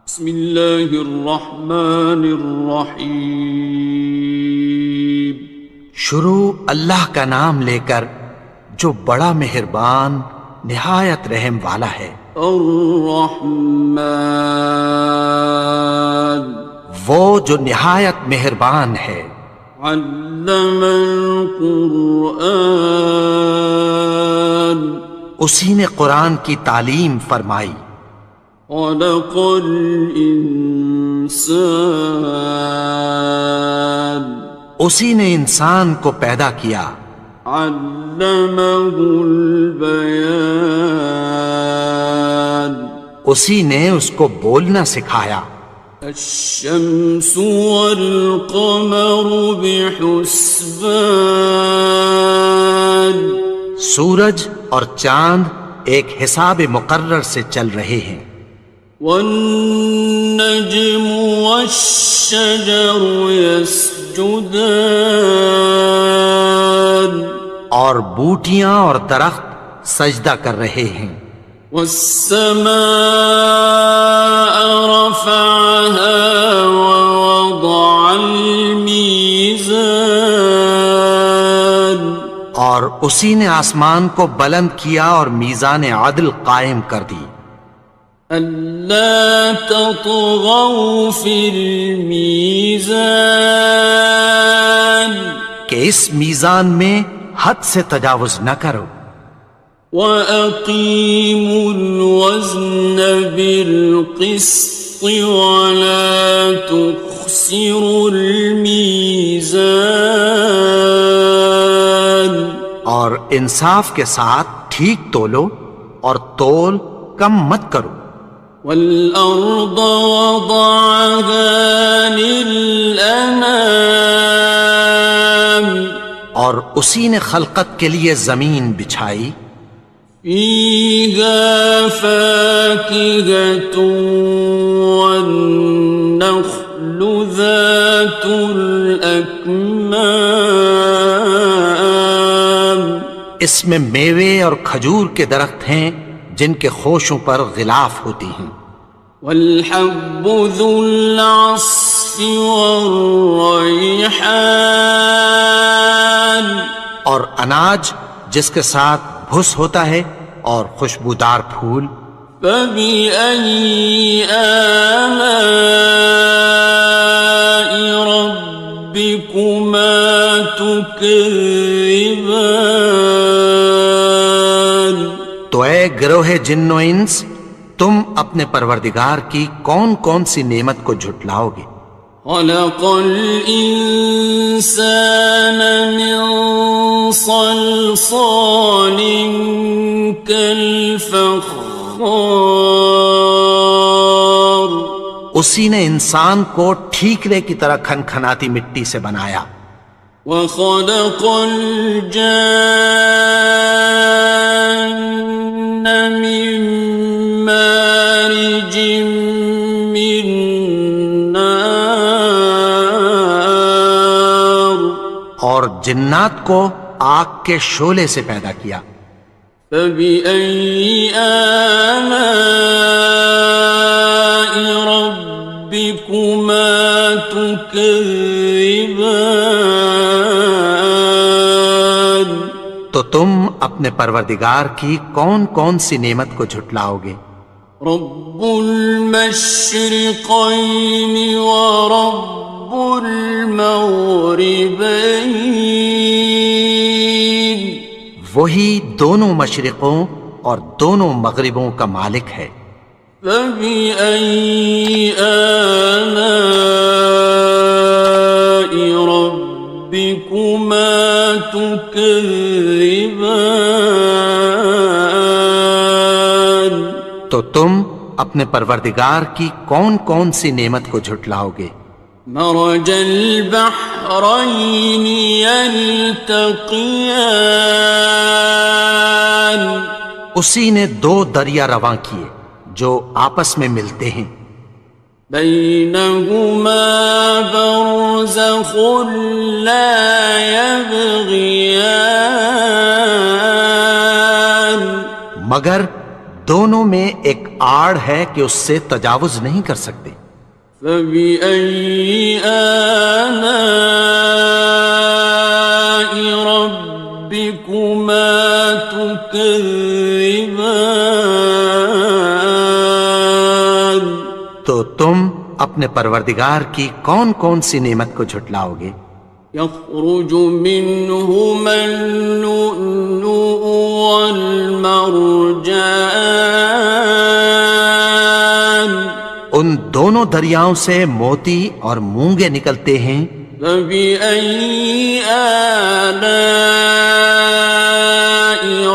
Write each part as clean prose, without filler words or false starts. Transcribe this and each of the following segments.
بسم اللہ الرحمن الرحیم۔ شروع اللہ کا نام لے کر جو بڑا مہربان نہایت رحم والا ہے۔ الرحمن، وہ جو نہایت مہربان ہے۔ علم القرآن، اسی نے قرآن کی تعلیم فرمائی۔ خلق الانسان، اسی نے انسان کو پیدا کیا۔ علمہ البیان، اسی نے اس کو بولنا سکھایا۔ الشمس والقمر بحسبان، سورج اور چاند ایک حساب مقرر سے چل رہے ہیں۔ والنجم والشجر يسجدان، اور بوٹیاں اور درخت سجدہ کر رہے ہیں۔ والسماء رفعها ووضع الميزان، اور اسی نے آسمان کو بلند کیا اور میزان عدل قائم کر دی۔ ألا تطغوا في الميزان، کہ اس میزان میں حد سے تجاوز نہ کرو۔ وأقيموا الوزن بالقسط ولا تخسروا الميزان، اور انصاف کے ساتھ ٹھیک تولو اور تول کم مت کرو۔ والأرض وضعها للأنام، اور اسی نے خلقت کے لیے زمین بچھائی۔ فيها فاكهة والنخل ذات الأكمام، اس میں میوے اور کھجور کے درخت ہیں جن کے خوشوں پر غلاف ہوتی ہیں۔ والحب ذو العصف والريحان، اور اناج جس کے ساتھ بھس ہوتا ہے اور خوشبودار پھول۔ فبأي آلاء ربكما تكذبان، تو اے گروہ جن و انس، تم اپنے پروردگار کی کون کون سی نعمت کو جھٹلاؤ گے؟ خلق الإنسان من صلصال كالفخار، اسی نے انسان کو ٹھیکرے کی طرح کھنکھناتی مٹی سے بنایا۔ وخلق الجان من مارج من نار، اور جنات کو آگ کے شعلے سے پیدا کیا۔ فبأي آلاء ربكما تكذبان، تو تم اپنے پروردگار کی کون کون سی نعمت کو جھٹلاؤ گے؟ رب المشرقين ورب المغربين، وہی دونوں مشرقوں اور دونوں مغربوں کا مالک ہے۔ فبأي آلاء ربكما تكذبان، تو تم اپنے پروردگار کی کون کون سی نعمت کو جھٹلاؤ گے؟ مرج البحرين يلتقيان، اسی نے دو دریا رواں کیے جو آپس میں ملتے ہیں۔ بينهما برزخ لا يبغيان، مگر دونوں میں ایک آڑ ہے کہ اس سے تجاوز نہیں کر سکتے۔ فبأي آلاء ربكما تكذبان؟ تو تم اپنے پروردگار کی کون کون سی نعمت کو جھٹلاؤ گے؟ يخرج منهما اللؤلؤ والمرجان، ان دونوں دریاؤں سے موتی اور مونگے نکلتے ہیں۔ فبأي آلاء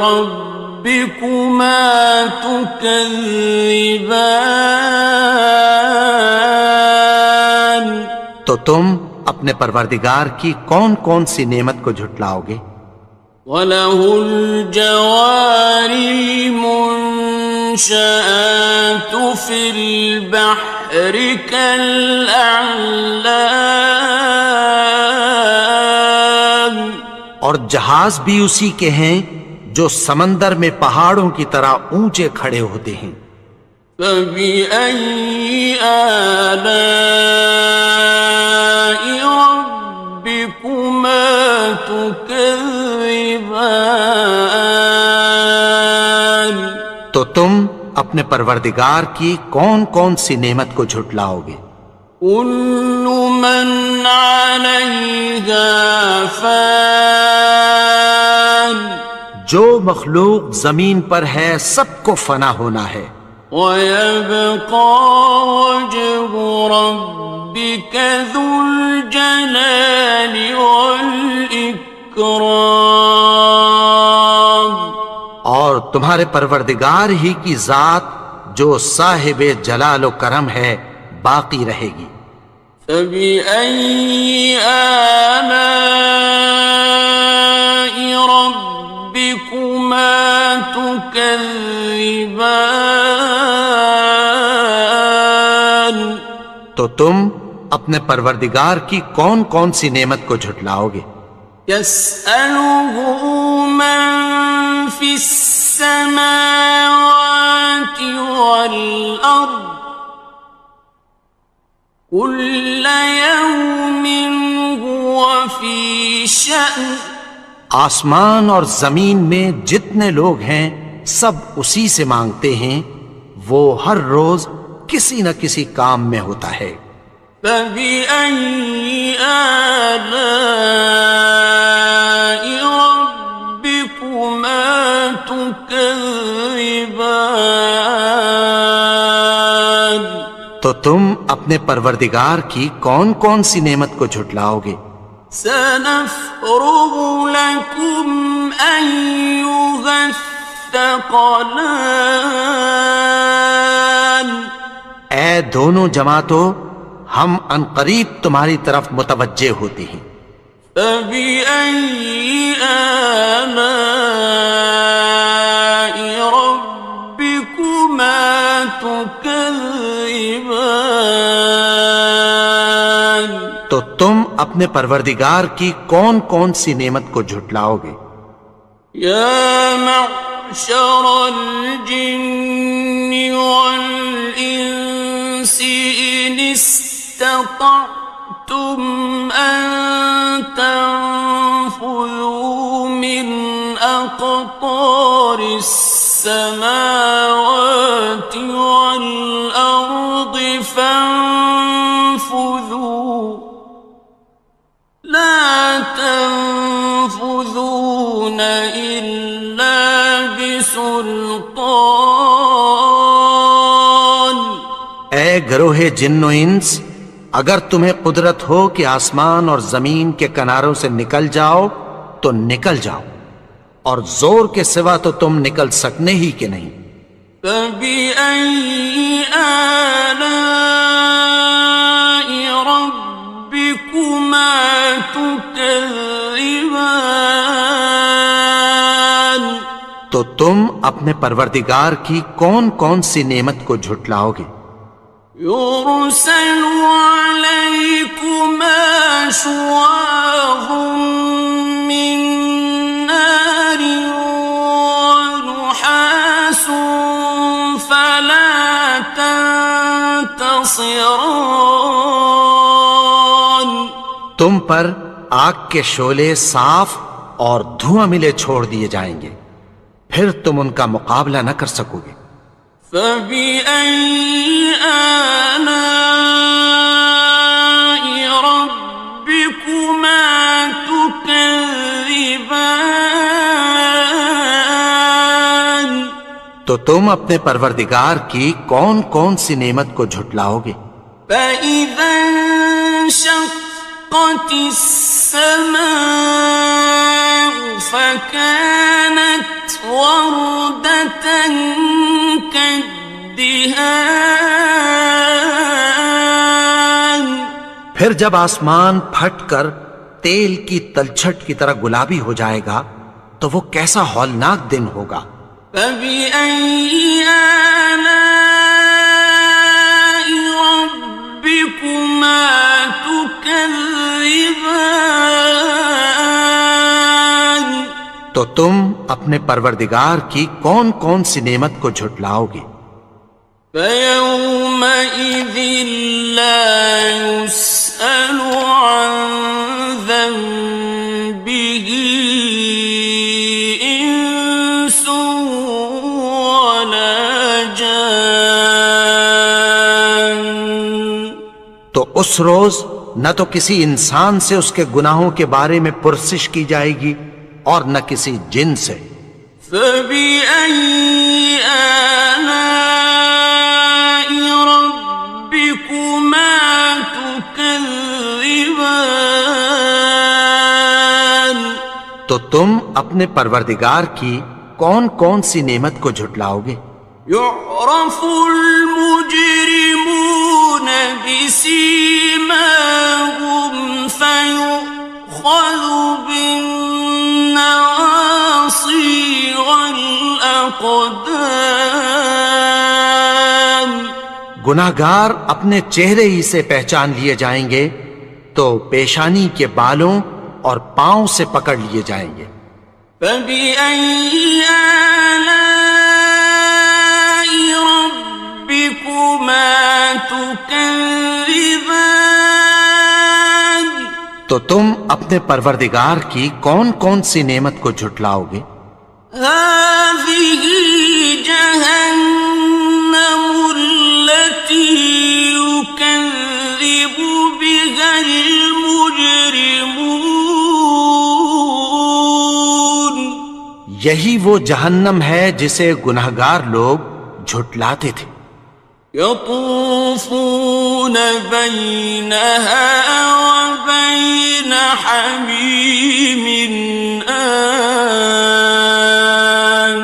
ربكما تكذبان؟ تو تم اپنے پروردگار کی کون کون سی نعمت کو جھٹلاؤ گے؟ وَلَهُ الْجَوَارِ الْمُنشَآتُ فِي الْبَحْرِ كَالْأَعْلَامِ، اور جہاز بھی اسی کے ہیں جو سمندر میں پہاڑوں کی طرح اونچے کھڑے ہوتے ہیں۔ فَبِأَيِّ آلَاءِ رَبِّكُمَا تُكَذِّبَانِ؟ تو تم اپنے پروردگار کی کون کون سی نعمت کو جھٹلاؤ گے؟ كُلُّ مَنْ عَلَيْهَا فَانٍ، جو مخلوق زمین پر ہے سب کو فنا ہونا ہے۔ وَيَبْقَى وَجْهُ رَبِّكَ ذُو الْجَلَالِ وَالْإِكْرَامِ، اور تمہارے پروردگار ہی کی ذات جو صاحب جلال و کرم ہے باقی رہے گی۔ فَبِأَيِّ آلَاءِ رَبِّكُمَا تُكَذِّبَانِ؟ تو تم اپنے پروردگار کی کون کون سی نعمت کو جھٹلاؤ گے؟ يَسْأَلُهُ مَن فِي السَّمَاوَاتِ وَالْأَرْضِ كُلَّ يَوْمٍ هُوَ فِي شَأْنٍ، آسمان اور زمین میں جتنے لوگ ہیں سب اسی سے مانگتے ہیں، وہ ہر روز کسی نہ کسی کام میں ہوتا ہے۔ فَبِأَيِّ آلَاءِ رَبِّكُمَا تُكَذِّبَانِ؟ تو تم اپنے پروردگار کی کون کون سی نعمت کو جھٹلاؤ گے؟ سَنَفْرُغُ لَكُمْ أَيُّهَ الثَّقَلَانِ، اے دونوں جماعتوں، ہم عنقریب تمہاری طرف متوجہ ہوتے ہیں۔ فَبِأَيِّ آلَاءِ رَبِّكُمَا تُكَذِّبَانِ؟ تو تم اپنے پروردگار کی کون کون سی نعمت کو جھٹلاؤ گے؟ يَا مَعْشَرَ الْجِنِّ وَالْإِنسِ إِنِ اسْتَطَعْتُمْ أَن تَنفُذُوا مِنْ أَقْطَارِ السَّمَاوَاتِ وَالْأَرْضِ فَانفُذُوا لَا تَنفُذُونَ إِلَّا بِسُلْطَانٍ۔ اے گروہ جن و انس، اگر تمہیں قدرت ہو کہ آسمان اور زمین کے کناروں سے نکل جاؤ تو نکل جاؤ، اور زور کے سوا تو تم نکل سکنے ہی کہ نہیں۔ فَبِأَيِّ آلَاءِ رَبِّكُمَا تُكَذِّبَانِ؟ تو تم اپنے پروردگار کی کون کون سی نعمت کو جھٹلاؤ گے؟ يُرْسَلُ عَلَيْكُمَا شُوَاظٌ مِّن نَّارٍ وَنُحَاسٌ فَلَا خاصران تم پر آگ کے شعلے صاف اور دھواں ملے چھوڑ دیے جائیں گے، پھر تم ان کا مقابلہ نہ کر سکو گے۔ فَبِأَيِّ آلَاءِ رَبِّكُمَا تُكَذِّبَانِ تو تم اپنے پروردگار کی کون کون سی نعمت کو جھٹلاؤ گے؟ فَإِذَا انشَقَّتِ السَّمَاءُ فَكَانَتْ وَرْدَةً كَالدِّهَانِ پھر جب آسمان پھٹ کر تیل کی تلچھٹ کی طرح گلابی ہو جائے گا تو وہ کیسا ہولناک دن ہوگا۔ فَبِأَيِّ آلَاءِ رَبِّكُمَا تُكَذِّبَانِ تو تم اپنے پروردگار کی کون کون سی نعمت کو جھٹلاؤ گے؟ فَيَوْمَئِذٍ لَا يُسْأَلُ عَنْ ذَنبِهِ إِنسٌ وَلَا جَانٌ تو اس روز نہ تو کسی انسان سے اس کے گناہوں کے بارے میں پرسش کی جائے گی اور نہ کسی جن سے۔ فَبِأَيِّ آلَاءِ رَبِّكُمَا تُكَذِّبَانِ تو تم اپنے پروردگار کی کون کون سی نعمت کو جھٹلاؤ گے؟ يُعْرَفُ الْمُجْرِمُونَ بِسِيمَاهُمْ فَيُؤْخَذُ بِالنَّوَاصِي وَالْأَقْدَامِ گناہگار اپنے چہرے ہی سے پہچان لیے جائیں گے تو پیشانی کے بالوں اور پاؤں سے پکڑ لیے جائیں گے۔ فَبِأَيِّ آلَاءِ رَبِّكُمَا تُكَذِّبَانِ تو تم اپنے پروردگار کی کون کون سی نعمت کو جھٹلاؤ گے؟ هَٰذِهِ جَهَنَّمُ الَّتِي يُكَذِّبُ بِهَا الْمُجْرِمُونَ یہی وہ جہنم ہے جسے گناہگار لوگ جھٹلاتے تھے۔ يَطُوفُونَ بَيْنَهَا وَبَيْنَ حَمِيمٍ آنٍ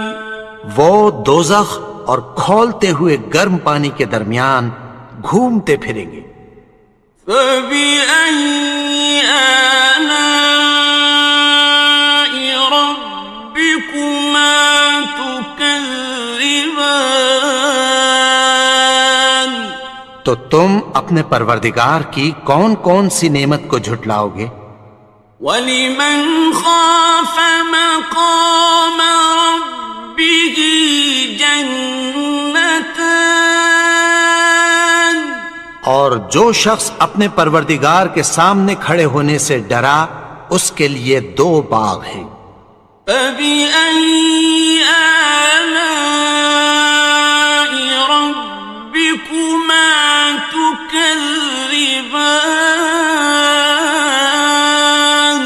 وہ دوزخ اور کھولتے ہوئے گرم پانی کے درمیان گھومتے پھریں گے۔ فَبِأَيِّ آلَاءِ رَبِّكُمَا تُكَذِّبَانِ تو تم اپنے پروردگار کی کون کون سی نعمت کو جھٹلاؤ گے؟ وَلِمَنْ خَافَ مَقَامَ رَبِّهِ جَنَّتَانِ اور جو شخص اپنے پروردگار کے سامنے کھڑے ہونے سے ڈرا اس کے لیے دو باغ ہیں۔ فَبِأَيِّ آلَاءِ رَبِّكُمَا تُكَذِّبَانِ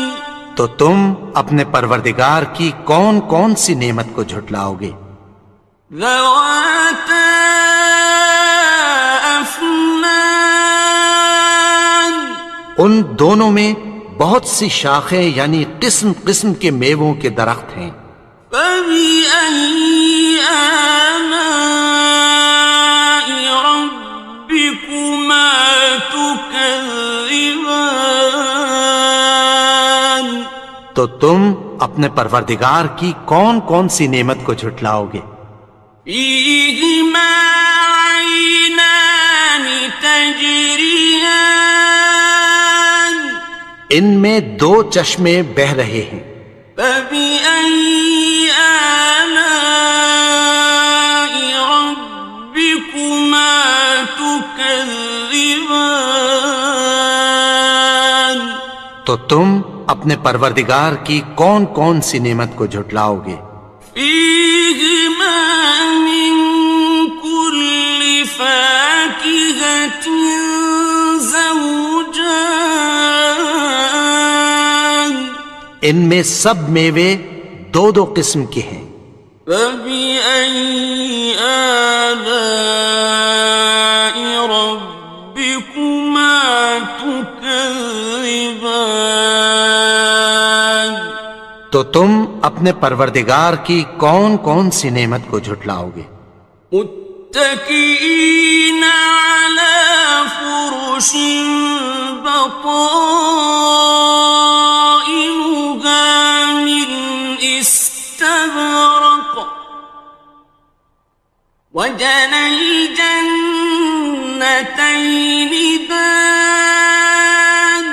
تو تم اپنے پروردگار کی کون کون سی نعمت کو جھٹلاؤ گے؟ ذَوَاتَا أَفْنَانٍ ان دونوں میں بہت سی شاخیں یعنی قسم قسم کے میووں کے درخت ہیں۔ فَبِأَيِّ آلَاءِ رَبِّكُمَا تُكَذِّبَانِ تو تم اپنے پروردگار کی کون کون سی نعمت کو جھٹلاؤ گے؟ فِيهِمَا عَيْنَانِ تَجْرِيَانِ ان میں دو چشمے بہہ رہے ہیں۔ فَبِأَيِّ آلَاءِ رَبِّكُمَا تُكَذِّبَانِ تو تم اپنے پروردگار کی کون کون سی نعمت کو جھٹلاؤ گے؟ فيهما من كل فاكهة زوجان ان میں سب میوے دو دو قسم کے ہیں۔ فبأي آلاء ربكما تكذبان تو تم اپنے پروردگار کی کون کون سی نعمت کو جھٹلاؤ گے؟ متكئين على فرش بطائنها من استبرق وجنى الجنتين دان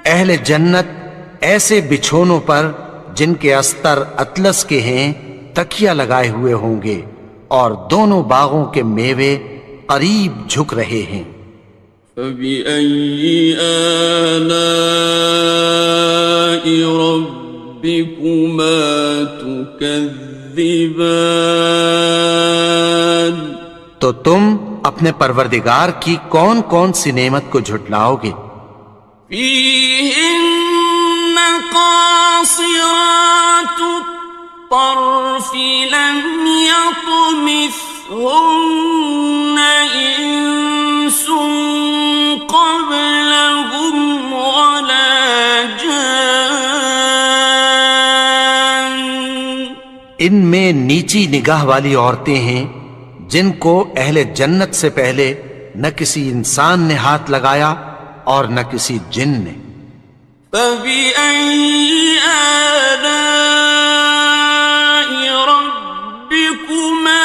اہل جنت ایسے بچھونوں پر جن کے استر اطلس کے ہیں تکیہ لگائے ہوئے ہوں گے، اور دونوں باغوں کے میوے قریب جھک رہے ہیں۔ فبأي آلاء ربكما تكذبان تو تم اپنے پروردگار کی کون کون سی نعمت کو جھٹلاؤ گے؟ فيهن قاصرات الطرف لم يطمثهن إنس قبلهم ولا جان ان میں نیچی نگاہ والی عورتیں ہیں جن کو اہل جنت سے پہلے نہ کسی انسان نے ہاتھ لگایا اور نہ کسی جن نے۔ فبأي آلاء ربكما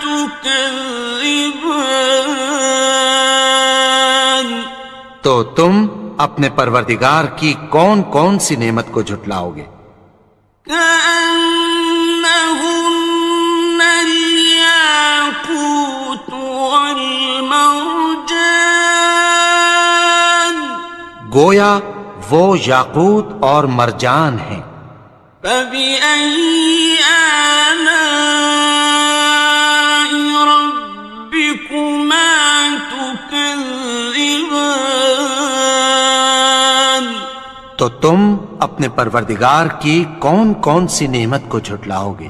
تكذبان تو تم اپنے پروردگار کی کون کون سی نعمت کو جھٹلاؤ گے؟ كأنهن الياقوت والمرجان گویا وہ یاقوت اور مرجان ہیں۔ فبأي آلاء ربكما تكذبان تو تم اپنے پروردگار کی کون کون سی نعمت کو جھٹلاؤ گے؟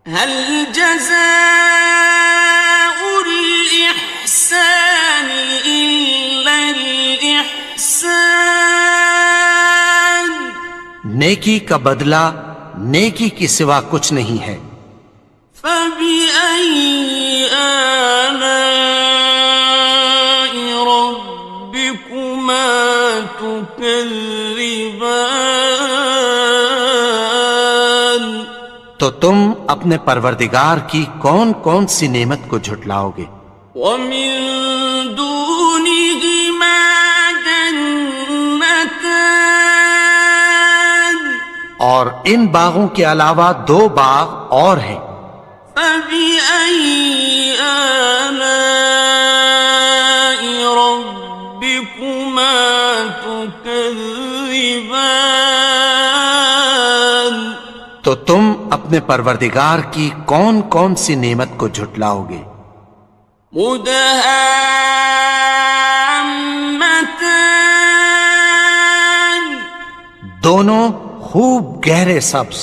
هل جزاء الإحسان إلا الإحسان نیکی کا بدلہ نیکی کی سوا کچھ نہیں ہے۔ فبأي آلاء ربكما تكذبان تو تم اپنے پروردگار کی کون کون سی نعمت کو جھٹلاؤ گے؟ ومن دونهما جنتان اور ان باغوں کے علاوہ دو باغ اور ہیں۔ فبأي آلاء ربكما تكذبان تو تم اپنے پروردگار کی کون کون سی نعمت کو جھٹلاؤ گے؟ مدهامتان دونوں خوب گہرے سبز۔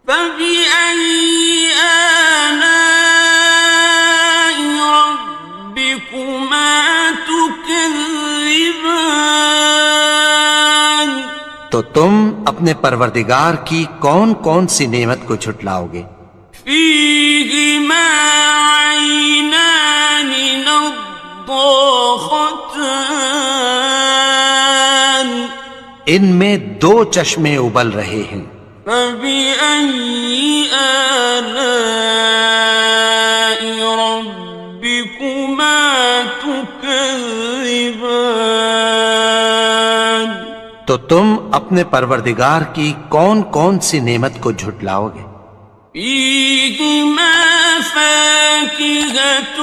فبأي آلاء ربكما تكذبان تو تم اپنے پروردگار کی کون کون سی نعمت کو جھٹلاؤ گے؟ فيهما عينان نضاختان ان میں دو چشمے ابل رہے ہیں۔ فبأي آلاء ربكما تكذبان تو تم اپنے پروردگار کی کون کون سی نعمت کو جھٹلاؤ گے؟ فيهما فاكهة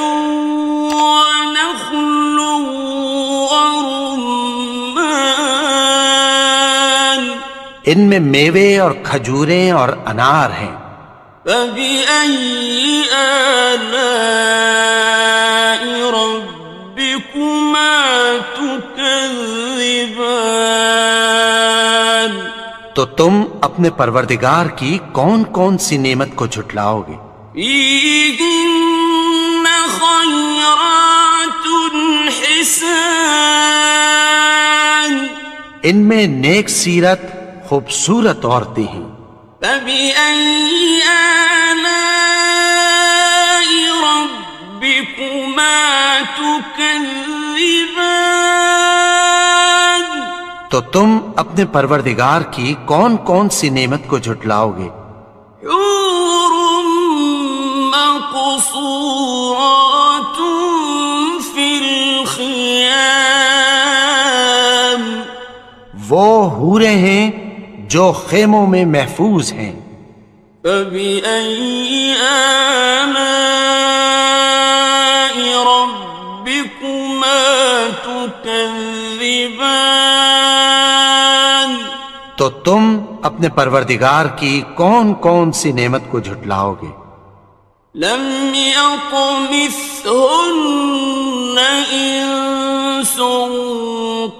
ونخل ورمان ان میں میوے اور کھجوریں اور انار ہیں۔ فبأي آلاء ربكما تكذبان؟ تو تم اپنے پروردگار کی کون کون سی نعمت کو جھٹلاؤ گے؟ فيهن خيرات حسان، ان میں نیک سیرت خوبصورت عورتیں ہیں۔ فبأي آلاء ربكما تكذبان؟ تو تم اپنے پروردگار کی کون کون سی نعمت کو جھٹلاؤ گے؟ حور مقصورات في الخيام، وہ حوریں ہیں جو خیموں میں محفوظ ہیں۔ فبأي آلاء ربكما تكذبان؟ تو تم اپنے پروردگار کی کون کون سی نعمت کو جھٹلاؤ گے؟ لم يطمثهن إنس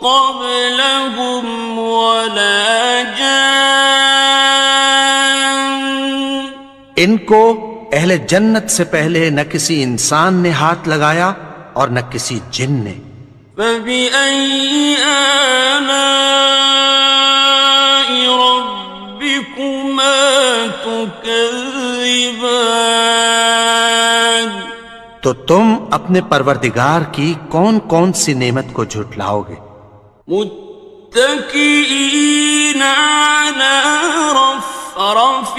قبلهم ولا جان، ان کو اہل جنت سے پہلے نہ کسی انسان نے ہاتھ لگایا اور نہ کسی جن نے۔ فبأي آلاء ربكما تكذبان؟ تو تم اپنے پروردگار کی کون کون سی نعمت کو جھٹلاؤ گے؟ متكئين على رفرف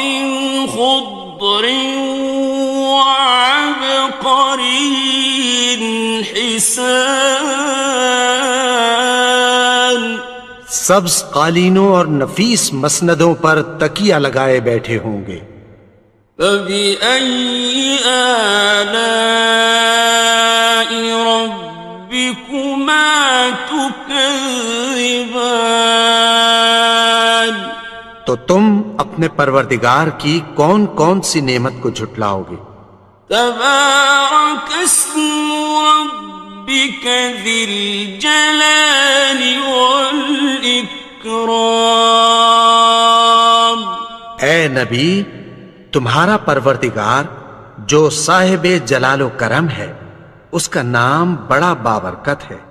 خضر وعبقري حسان، سبز قالینوں اور نفیس مسندوں پر تکیہ لگائے بیٹھے ہوں گے۔ فبأي آلاء ربكما تكذبان؟ تو تم اپنے پروردگار کی کون کون سی نعمت کو جھٹلاؤ گے؟ تبارك اسم ربك ذي الجلال والإكرام۔ اے نبی، تمہارا پروردگار جو صاحب جلال و کرم ہے، اس کا نام بڑا بابرکت ہے۔